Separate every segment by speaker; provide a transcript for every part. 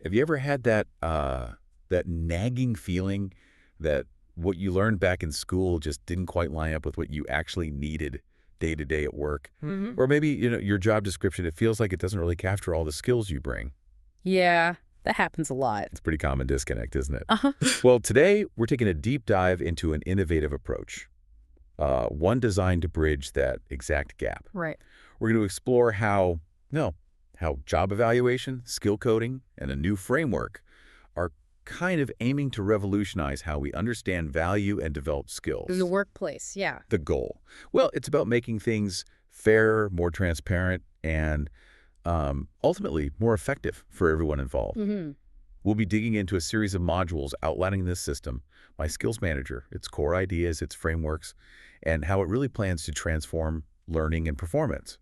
Speaker 1: Have you ever had that nagging feeling that what you learned back in school just didn't quite line up with what you actually needed day to day at work?
Speaker 2: Hmm.
Speaker 1: Or maybe, your job description, it feels like it doesn't really capture all the skills you bring.
Speaker 2: Yeah, that happens a lot.
Speaker 1: It's a pretty common disconnect, isn't it?
Speaker 2: Uh-huh.
Speaker 1: Well, today we're taking a deep dive into an innovative approach, one designed to bridge that exact gap.
Speaker 2: Right.
Speaker 1: We're going to explore how job evaluation, skill coding, and a new framework are kind of aiming to revolutionize how we understand value and develop skills.
Speaker 2: In the workplace, yeah.
Speaker 1: The goal. Well, it's about making things fairer, more transparent, and ultimately more effective for everyone involved.
Speaker 2: Hmm.
Speaker 1: We'll be digging into a series of modules outlining this system, my skills manager, its core ideas, its frameworks, and how it really plans to transform learning and performance.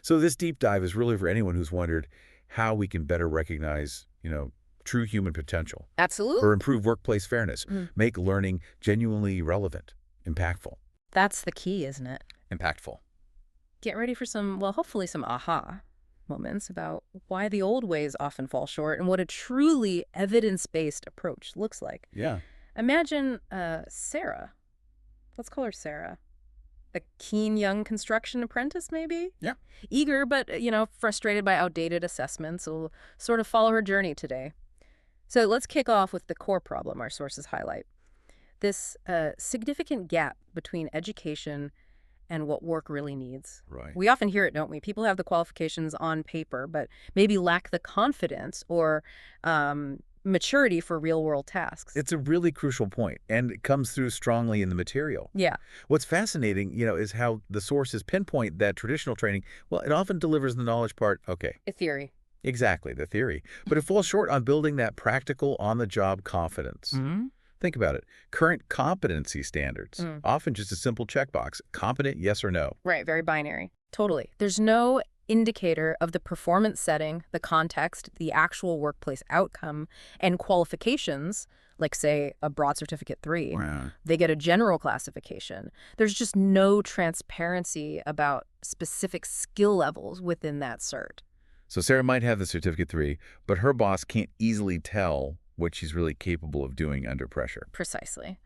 Speaker 1: So this deep dive is really for anyone who's wondered how we can better recognize, true human potential
Speaker 2: Absolutely.
Speaker 1: or improve workplace fairness,
Speaker 2: Mm.
Speaker 1: make learning genuinely relevant, impactful.
Speaker 2: That's the key, isn't it?
Speaker 1: Impactful.
Speaker 2: Get ready for hopefully some aha moments about why the old ways often fall short and what a truly evidence-based approach looks like.
Speaker 1: Yeah.
Speaker 2: Imagine Sarah. Let's call her Sarah. A keen young construction apprentice, maybe?
Speaker 1: Yeah.
Speaker 2: Eager, but, frustrated by outdated assessments. We'll sort of follow her journey today. So let's kick off with the core problem our sources highlight. This significant gap between education and what work really needs.
Speaker 1: Right.
Speaker 2: We often hear it, don't we? People have the qualifications on paper, but maybe lack the confidence or maturity for real-world tasks.
Speaker 1: It's a really crucial point, and it comes through strongly in the material.
Speaker 2: Yeah.
Speaker 1: What's fascinating, is how the sources pinpoint that traditional training, well, it often delivers the knowledge part, okay,
Speaker 2: A theory.
Speaker 1: exactly, the theory, but it falls short on building that practical, on-the-job confidence.
Speaker 2: Mm-hmm.
Speaker 1: Think about it. Current competency standards,
Speaker 2: Mm.
Speaker 1: often just a simple checkbox, competent, yes or no.
Speaker 2: Right, very binary. Totally. There's no indicator of the performance setting, the context, the actual workplace outcome, and qualifications, like, say, a broad certificate 3.
Speaker 1: Wow.
Speaker 2: They get a general classification. There's just no transparency about specific skill levels within that cert.
Speaker 1: So Sarah might have the certificate 3, but her boss can't easily tell what she's really capable of doing under pressure.
Speaker 2: Precisely.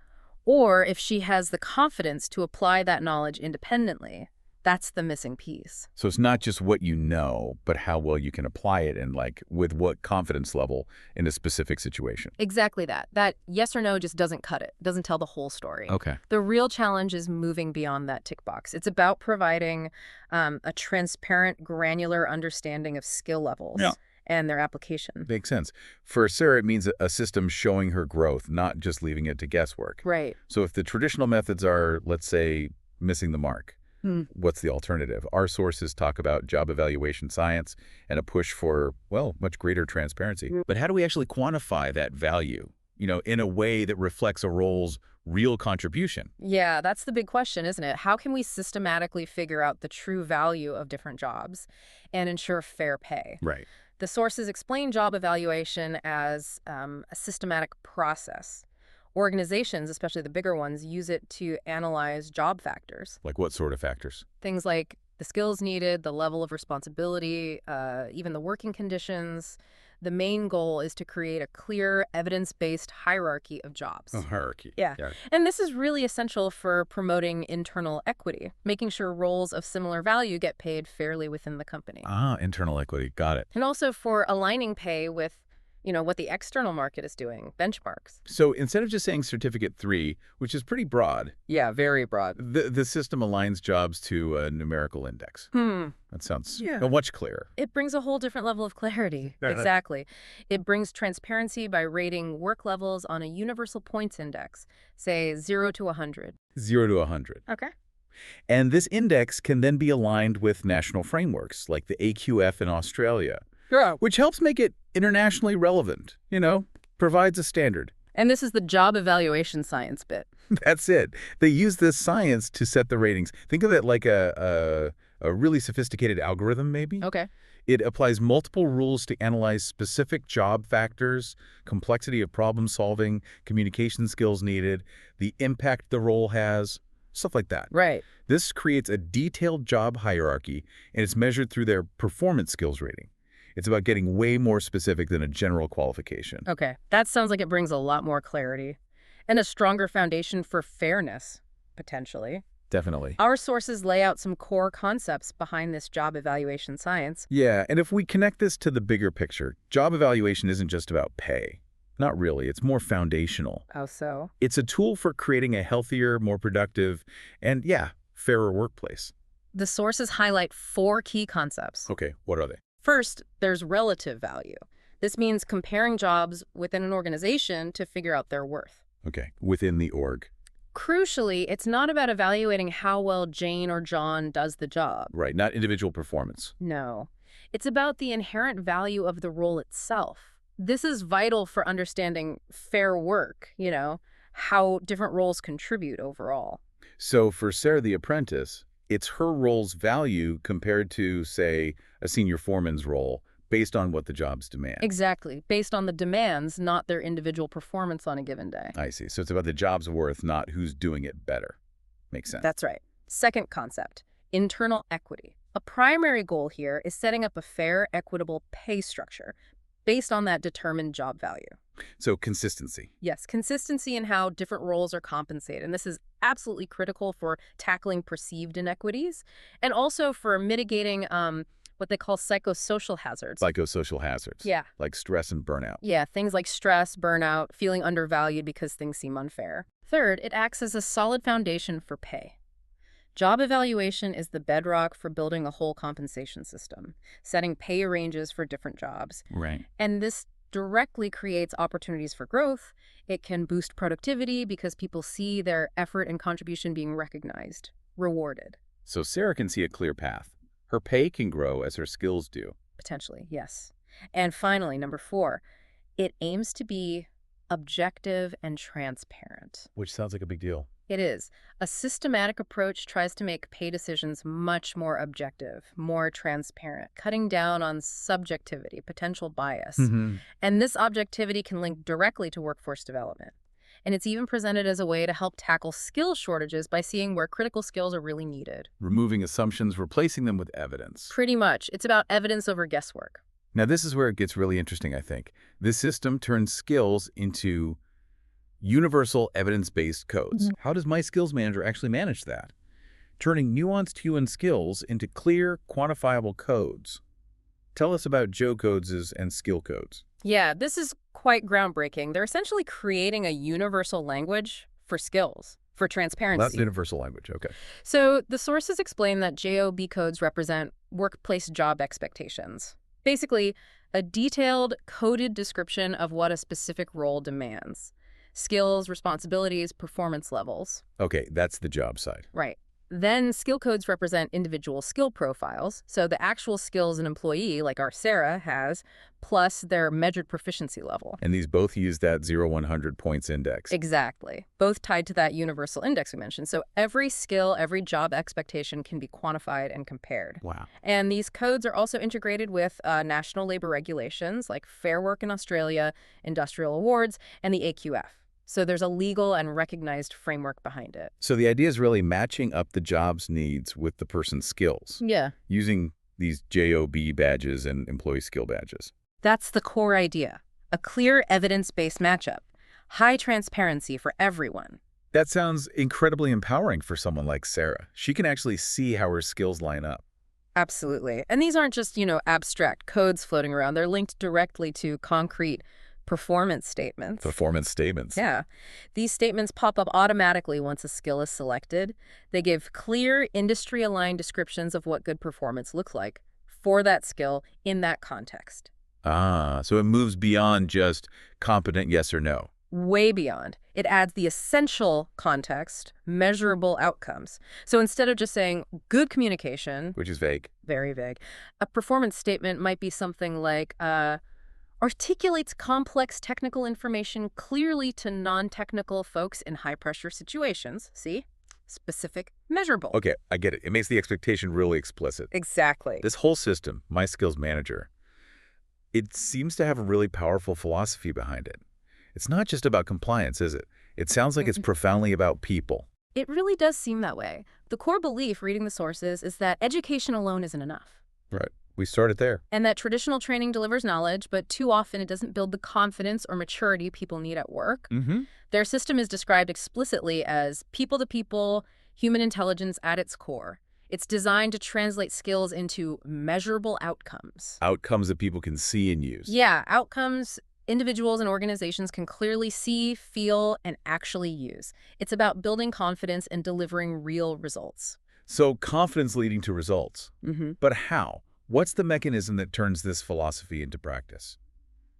Speaker 2: Or if she has the confidence to apply that knowledge independently, that's the missing piece.
Speaker 1: So it's not just what you know, but how well you can apply it and with what confidence level in a specific situation.
Speaker 2: Exactly that. That yes or no just doesn't cut it, doesn't tell the whole story.
Speaker 1: Okay.
Speaker 2: The real challenge is moving beyond that tick box. It's about providing a transparent, granular understanding of skill levels and their application.
Speaker 1: Makes sense. For Sarah, it means a system showing her growth, not just leaving it to guesswork.
Speaker 2: Right.
Speaker 1: So if the traditional methods are, let's say, missing the mark, what's the alternative? Our sources talk about job evaluation science and a push for, well, much greater transparency. But how do we actually quantify that value, in a way that reflects a role's real contribution?
Speaker 2: Yeah, that's the big question, isn't it? How can we systematically figure out the true value of different jobs and ensure fair pay?
Speaker 1: Right.
Speaker 2: The sources explain job evaluation as a systematic process. Organizations, especially the bigger ones, use it to analyze job factors.
Speaker 1: Like what sort of factors?
Speaker 2: Things like the skills needed, the level of responsibility, even the working conditions. The main goal is to create a clear, evidence-based hierarchy of jobs.
Speaker 1: A hierarchy.
Speaker 2: Yeah. And this is really essential for promoting internal equity, making sure roles of similar value get paid fairly within the company.
Speaker 1: Ah, internal equity. Got it.
Speaker 2: And also for aligning pay with, what the external market is doing, benchmarks.
Speaker 1: So instead of just saying certificate 3, which is pretty broad,
Speaker 2: Yeah, very broad.
Speaker 1: the system aligns jobs to a numerical index. That sounds much clearer.
Speaker 2: It brings a whole different level of clarity. Exactly. It brings transparency by rating work levels on a universal points index, say 0 to 100.
Speaker 1: 0 to 100.
Speaker 2: Okay.
Speaker 1: And this index can then be aligned with national frameworks like the AQF in Australia, which helps make it internationally relevant, provides a standard.
Speaker 2: And this is the job evaluation science bit.
Speaker 1: That's it. They use this science to set the ratings. Think of it like a really sophisticated algorithm, maybe.
Speaker 2: Okay.
Speaker 1: It applies multiple rules to analyze specific job factors, complexity of problem solving, communication skills needed, the impact the role has, stuff like that.
Speaker 2: Right.
Speaker 1: This creates a detailed job hierarchy, and it's measured through their performance skills rating. It's about getting way more specific than a general qualification.
Speaker 2: Okay, that sounds like it brings a lot more clarity and a stronger foundation for fairness, potentially.
Speaker 1: Definitely.
Speaker 2: Our sources lay out some core concepts behind this job evaluation science.
Speaker 1: Yeah, and if we connect this to the bigger picture, job evaluation isn't just about pay. Not really. It's more foundational.
Speaker 2: How so?
Speaker 1: It's a tool for creating a healthier, more productive, and yeah, fairer workplace.
Speaker 2: The sources highlight 4 key concepts.
Speaker 1: Okay, what are they?
Speaker 2: First, there's relative value. This means comparing jobs within an organization to figure out their worth.
Speaker 1: Okay, within the org.
Speaker 2: Crucially, it's not about evaluating how well Jane or John does the job.
Speaker 1: Right, not individual performance.
Speaker 2: No. It's about the inherent value of the role itself. This is vital for understanding fair work, how different roles contribute overall.
Speaker 1: So for Sarah the apprentice, it's her role's value compared to, say, a senior foreman's role based on what the jobs demand.
Speaker 2: Exactly. Based on the demands, not their individual performance on a given day.
Speaker 1: I see. So it's about the job's worth, not who's doing it better. Makes sense.
Speaker 2: That's right. Second concept, internal equity. A primary goal here is setting up a fair, equitable pay structure based on that determined job value.
Speaker 1: So consistency.
Speaker 2: Yes, consistency in how different roles are compensated. And this is absolutely critical for tackling perceived inequities and also for mitigating what they call psychosocial hazards.
Speaker 1: Psychosocial hazards.
Speaker 2: Yeah.
Speaker 1: Like stress and burnout.
Speaker 2: Yeah, things like stress, burnout, feeling undervalued because things seem unfair. Third, it acts as a solid foundation for pay. Job evaluation is the bedrock for building a whole compensation system, setting pay ranges for different jobs.
Speaker 1: Right.
Speaker 2: And this directly creates opportunities for growth. It can boost productivity because people see their effort and contribution being recognized, rewarded.
Speaker 1: So Sarah can see a clear path. Her pay can grow as her skills do.
Speaker 2: Potentially, yes. And finally, number 4, it aims to be objective and transparent.
Speaker 1: Which sounds like a big deal.
Speaker 2: It is. A systematic approach tries to make pay decisions much more objective, more transparent, cutting down on subjectivity, potential bias. And this objectivity can link directly to workforce development. And it's even presented as a way to help tackle skill shortages by seeing where critical skills are really needed.
Speaker 1: Removing assumptions, replacing them with evidence.
Speaker 2: Pretty much. It's about evidence over guesswork.
Speaker 1: Now, this is where it gets really interesting, I think. This system turns skills into universal evidence-based codes. How does my skills manager actually manage that? Turning nuanced human skills into clear, quantifiable codes. Tell us about Joe codes and skill codes.
Speaker 2: Yeah, this is quite groundbreaking. They're essentially creating a universal language for skills, for transparency.
Speaker 1: Well, that's universal language, okay.
Speaker 2: So the sources explain that JOB codes represent workplace job expectations. Basically, a detailed, coded description of what a specific role demands. Skills, responsibilities, performance levels.
Speaker 1: Okay, that's the job side.
Speaker 2: Right. Then skill codes represent individual skill profiles, so the actual skills an employee, like our Sarah, has, plus their measured proficiency level.
Speaker 1: And these both use that 0-100 points index.
Speaker 2: Exactly. Both tied to that universal index we mentioned. So every skill, every job expectation can be quantified and compared.
Speaker 1: Wow.
Speaker 2: And these codes are also integrated with national labor regulations like Fair Work in Australia, industrial awards, and the AQF. So there's a legal and recognized framework behind it.
Speaker 1: So the idea is really matching up the job's needs with the person's skills.
Speaker 2: Yeah.
Speaker 1: Using these JOB badges and employee skill badges.
Speaker 2: That's the core idea. A clear evidence-based matchup. High transparency for everyone.
Speaker 1: That sounds incredibly empowering for someone like Sarah. She can actually see how her skills line up.
Speaker 2: Absolutely. And these aren't just, abstract codes floating around. They're linked directly to concrete performance statements.
Speaker 1: Performance statements.
Speaker 2: Yeah. These statements pop up automatically once a skill is selected. They give clear, industry-aligned descriptions of what good performance looks like for that skill in that context.
Speaker 1: Ah, so it moves beyond just competent yes or no.
Speaker 2: Way beyond. It adds the essential context, measurable outcomes. So instead of just saying good communication,
Speaker 1: Which is vague.
Speaker 2: very vague, a performance statement might be something like, articulates complex technical information clearly to non-technical folks in high-pressure situations. See? Specific, measurable.
Speaker 1: Okay, I get it. It makes the expectation really explicit.
Speaker 2: Exactly.
Speaker 1: This whole system, My Skills Manager, it seems to have a really powerful philosophy behind it. It's not just about compliance, is it? It sounds like it's profoundly about people.
Speaker 2: It really does seem that way. The core belief, reading the sources, is that education alone isn't enough.
Speaker 1: Right. We started there.
Speaker 2: And that traditional training delivers knowledge, but too often it doesn't build the confidence or maturity people need at work.
Speaker 1: Mm-hmm.
Speaker 2: Their system is described explicitly as people-to-people, human intelligence at its core. It's designed to translate skills into measurable outcomes.
Speaker 1: Outcomes that people can see and use.
Speaker 2: Yeah, outcomes individuals and organizations can clearly see, feel, and actually use. It's about building confidence and delivering real results.
Speaker 1: So confidence leading to results.
Speaker 2: Mm-hmm.
Speaker 1: But how? What's the mechanism that turns this philosophy into practice?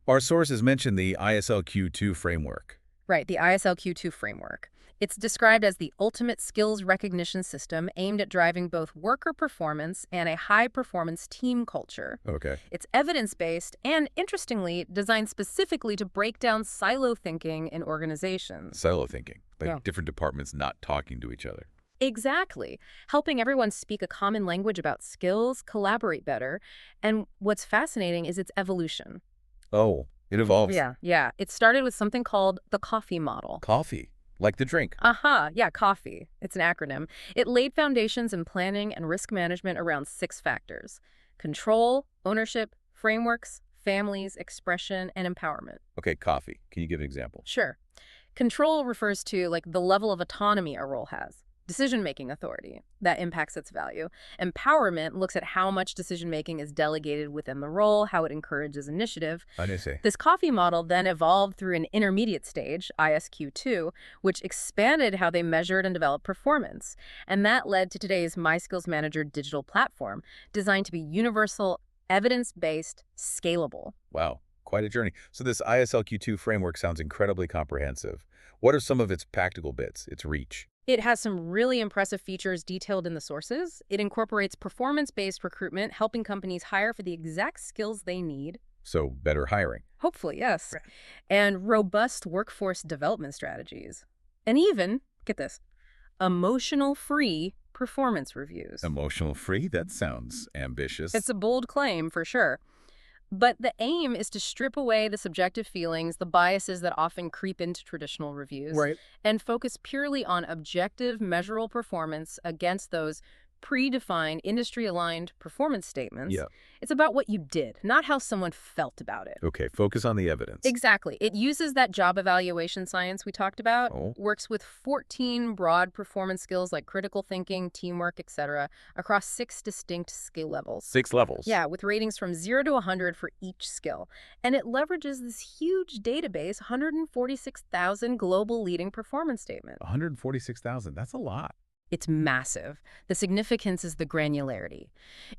Speaker 1: Our sources mention the ISLQ2 framework.
Speaker 2: Right, the ISLQ2 framework. It's described as the ultimate skills recognition system aimed at driving both worker performance and a high-performance team culture.
Speaker 1: Okay.
Speaker 2: It's evidence-based and, interestingly, designed specifically to break down silo thinking in organizations.
Speaker 1: Silo thinking, like
Speaker 2: Yeah.
Speaker 1: different departments not talking to each other.
Speaker 2: Exactly. Helping everyone speak a common language about skills, collaborate better. And what's fascinating is its evolution.
Speaker 1: Oh, it evolves.
Speaker 2: Yeah. It started with something called the coffee model.
Speaker 1: Coffee, like the drink.
Speaker 2: Yeah, coffee. It's an acronym. It laid foundations in planning and risk management around 6 factors: control, ownership, frameworks, families, expression, and empowerment.
Speaker 1: Okay, coffee. Can you give an example?
Speaker 2: Sure. Control refers to the level of autonomy a role has. Decision-making authority that impacts its value. Empowerment looks at how much decision-making is delegated within the role, how it encourages initiative.
Speaker 1: I didn't say.
Speaker 2: This coffee model then evolved through an intermediate stage, ISQ2, which expanded how they measured and developed performance. And that led to today's My Skills Manager digital platform, designed to be universal, evidence-based, scalable.
Speaker 1: Wow, quite a journey. So this ISLQ2 framework sounds incredibly comprehensive. What are some of its practical bits, its reach?
Speaker 2: It has some really impressive features detailed in the sources. It incorporates performance-based recruitment, helping companies hire for the exact skills they need.
Speaker 1: So better hiring.
Speaker 2: Hopefully, yes. And robust workforce development strategies. And even, get this, emotional-free performance reviews.
Speaker 1: Emotional free? That sounds ambitious.
Speaker 2: It's a bold claim, for sure. But the aim is to strip away the subjective feelings, the biases that often creep into traditional reviews,
Speaker 1: Right.
Speaker 2: and focus purely on objective, measurable performance against those predefined, industry-aligned performance statements.
Speaker 1: Yeah.
Speaker 2: It's about what you did, not how someone felt about it.
Speaker 1: Okay, focus on the evidence.
Speaker 2: Exactly. It uses that job evaluation science we talked about, works with 14 broad performance skills like critical thinking, teamwork, etc., across 6 distinct skill levels.
Speaker 1: 6 levels.
Speaker 2: Yeah, with ratings from 0 to 100 for each skill. And it leverages this huge database, 146,000 global leading performance statements.
Speaker 1: 146,000. That's a lot.
Speaker 2: It's massive. The significance is the granularity.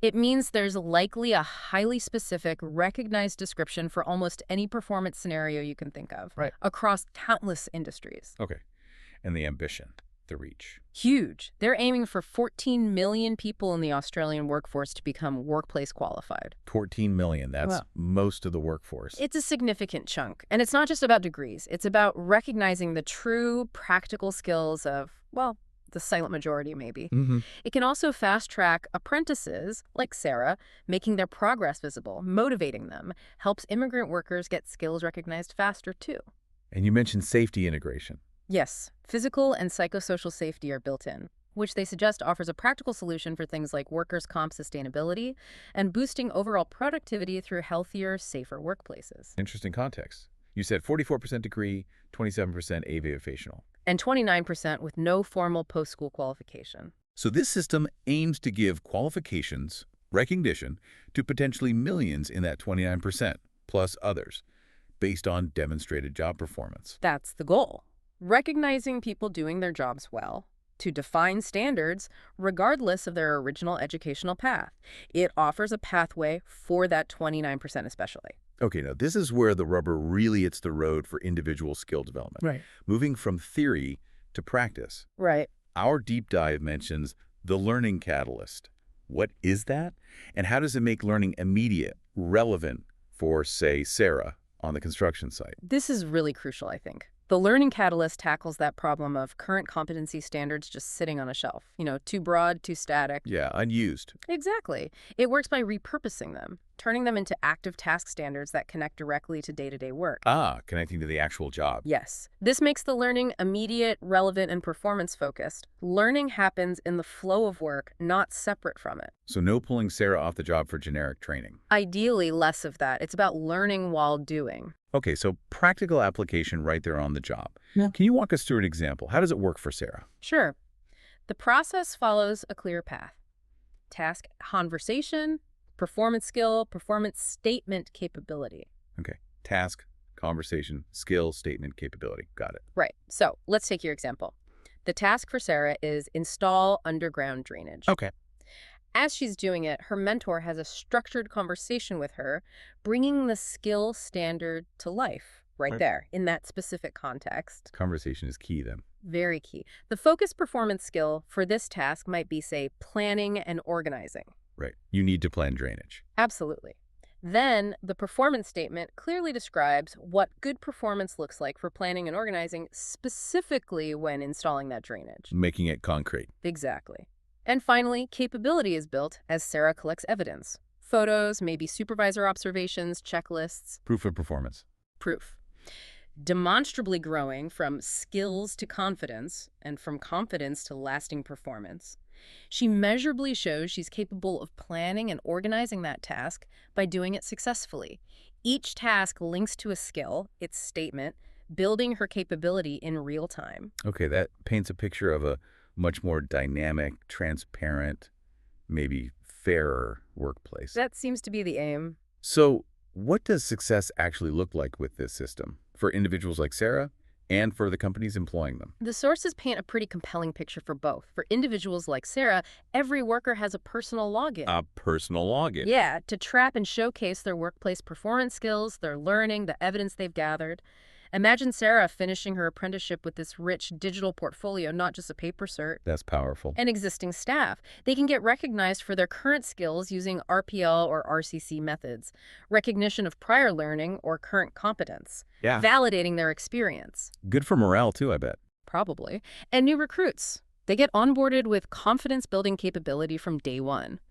Speaker 2: It means there's likely a highly specific, recognized description for almost any performance scenario you can think of,
Speaker 1: Right.
Speaker 2: across countless industries.
Speaker 1: Okay. And the ambition, the reach.
Speaker 2: Huge. They're aiming for 14 million people in the Australian workforce to become workplace qualified.
Speaker 1: 14 million. That's
Speaker 2: Wow.
Speaker 1: most of the workforce.
Speaker 2: It's a significant chunk. And it's not just about degrees. It's about recognizing the true practical skills of, well, the silent majority, maybe.
Speaker 1: Mm-hmm.
Speaker 2: It can also fast-track apprentices, like Sarah, making their progress visible, motivating them, helps immigrant workers get skills recognized faster, too.
Speaker 1: And you mentioned safety integration.
Speaker 2: Yes, physical and psychosocial safety are built in, which they suggest offers a practical solution for things like workers' comp sustainability and boosting overall productivity through healthier, safer workplaces.
Speaker 1: Interesting context. You said 44% degree, 27% aviational.
Speaker 2: And 29% with no formal post-school qualification.
Speaker 1: So this system aims to give qualifications, recognition, to potentially millions in that 29%, plus others, based on demonstrated job performance.
Speaker 2: That's the goal. Recognizing people doing their jobs well, to define standards regardless of their original educational path. It offers a pathway for that 29% especially.
Speaker 1: Okay, now this is where the rubber really hits the road for individual skill development.
Speaker 2: Right.
Speaker 1: Moving from theory to practice.
Speaker 2: Right.
Speaker 1: Our deep dive mentions the learning catalyst. What is that? And how does it make learning immediate, relevant for, say, Sarah on the construction site?
Speaker 2: This is really crucial, I think. The learning catalyst tackles that problem of current competency standards just sitting on a shelf. Too broad, too static.
Speaker 1: Yeah, unused.
Speaker 2: Exactly. It works by repurposing them. turning them into active task standards that connect directly to day-to-day work.
Speaker 1: Ah, connecting to the actual job.
Speaker 2: Yes. This makes the learning immediate, relevant, and performance-focused. Learning happens in the flow of work, not separate from it.
Speaker 1: So no pulling Sarah off the job for generic training.
Speaker 2: Ideally, less of that. It's about learning while doing.
Speaker 1: Okay, so practical application right there on the job.
Speaker 2: Yeah.
Speaker 1: Can you walk us through an example? How does it work for Sarah?
Speaker 2: Sure. The process follows a clear path. Task conversation, performance skill, performance statement capability.
Speaker 1: Okay, task, conversation, skill, statement, capability. Got it.
Speaker 2: Right. So let's take your example. The task for Sarah is install underground drainage.
Speaker 1: Okay.
Speaker 2: As she's doing it, her mentor has a structured conversation with her, bringing the skill standard to life right there in that specific context.
Speaker 1: Conversation is key then.
Speaker 2: Very key. The focus performance skill for this task might be, say, planning and organizing.
Speaker 1: Right. You need to plan drainage.
Speaker 2: Absolutely. Then the performance statement clearly describes what good performance looks like for planning and organizing, specifically when installing that drainage.
Speaker 1: Making it concrete.
Speaker 2: Exactly. And finally, capability is built as Sarah collects evidence. Photos, maybe supervisor observations, checklists.
Speaker 1: Proof of performance.
Speaker 2: Proof. Demonstrably growing from skills to confidence and from confidence to lasting performance. She measurably shows she's capable of planning and organizing that task by doing it successfully. Each task links to a skill, its statement, building her capability in real time.
Speaker 1: Okay, that paints a picture of a much more dynamic, transparent, maybe fairer workplace.
Speaker 2: That seems to be the aim.
Speaker 1: So what does success actually look like with this system for individuals like Sarah and for the companies employing them?
Speaker 2: The sources paint a pretty compelling picture for both. For individuals like Sarah, every worker has a personal login.
Speaker 1: A personal login.
Speaker 2: Yeah, to track and showcase their workplace performance skills, their learning, the evidence they've gathered. Imagine Sarah finishing her apprenticeship with this rich digital portfolio, not just a paper cert.
Speaker 1: That's powerful.
Speaker 2: And existing staff. They can get recognized for their current skills using RPL or RCC methods, recognition of prior learning or current competence, validating their experience.
Speaker 1: Good for morale too, I bet.
Speaker 2: Probably. And new recruits. They get onboarded with confidence-building capability from day one.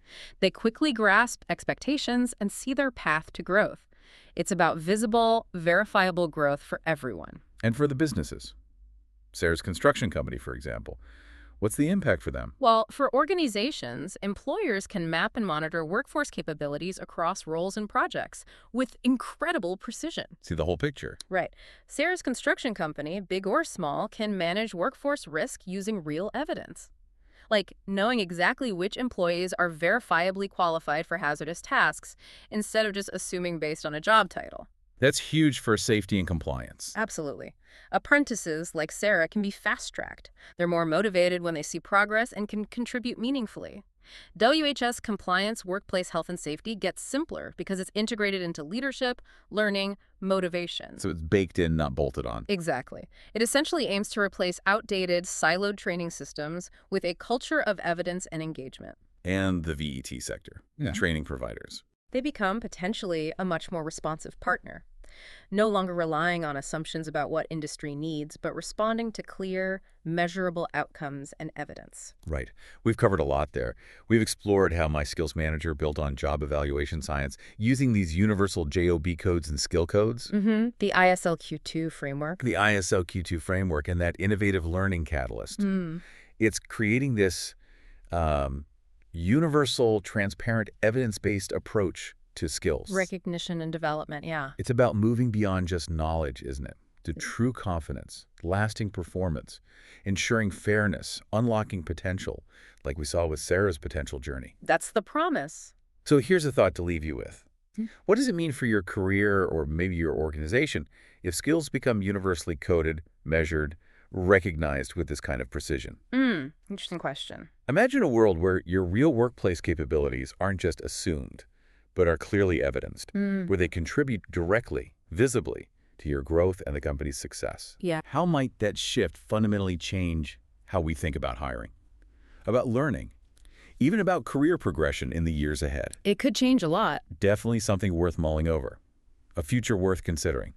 Speaker 2: They quickly grasp expectations and see their path to growth. It's about visible, verifiable growth for everyone.
Speaker 1: And for the businesses. Sarah's construction company, for example. What's the impact for them?
Speaker 2: Well, for organizations, employers can map and monitor workforce capabilities across roles and projects with incredible precision.
Speaker 1: See the whole picture.
Speaker 2: Right. Sarah's construction company, big or small, can manage workforce risk using real evidence. Like knowing exactly which employees are verifiably qualified for hazardous tasks instead of just assuming based on a job title.
Speaker 1: That's huge for safety and compliance.
Speaker 2: Absolutely. Apprentices, like Sarah, can be fast-tracked. They're more motivated when they see progress and can contribute meaningfully. WHS compliance workplace health and safety gets simpler because it's integrated into leadership, learning, motivation.
Speaker 1: So it's baked in, not bolted on.
Speaker 2: Exactly. It essentially aims to replace outdated, siloed training systems with a culture of evidence and engagement.
Speaker 1: And the VET sector, the training providers.
Speaker 2: They become potentially a much more responsive partner. No longer relying on assumptions about what industry needs, but responding to clear, measurable outcomes and evidence.
Speaker 1: Right. We've covered a lot there. We've explored how my skills manager built on job evaluation science using these universal JOB codes and skill codes.
Speaker 2: The ISLQ2 framework.
Speaker 1: The ISLQ2 framework and that innovative learning catalyst. It's creating this universal, transparent, evidence-based approach to skills.
Speaker 2: Recognition and development, yeah.
Speaker 1: It's about moving beyond just knowledge, isn't it? To true confidence, lasting performance, ensuring fairness, unlocking potential, like we saw with Sarah's potential journey.
Speaker 2: That's the promise.
Speaker 1: So here's a thought to leave you with. What does it mean for your career or maybe your organization if skills become universally coded, measured, recognized with this kind of precision?
Speaker 2: Interesting question.
Speaker 1: Imagine a world where your real workplace capabilities aren't just assumed, but are clearly evidenced, where they contribute directly, visibly, to your growth and the company's success.
Speaker 2: Yeah.
Speaker 1: How might that shift fundamentally change how we think about hiring, about learning, even about career progression in the years ahead?
Speaker 2: It could change a lot.
Speaker 1: Definitely something worth mulling over, a future worth considering.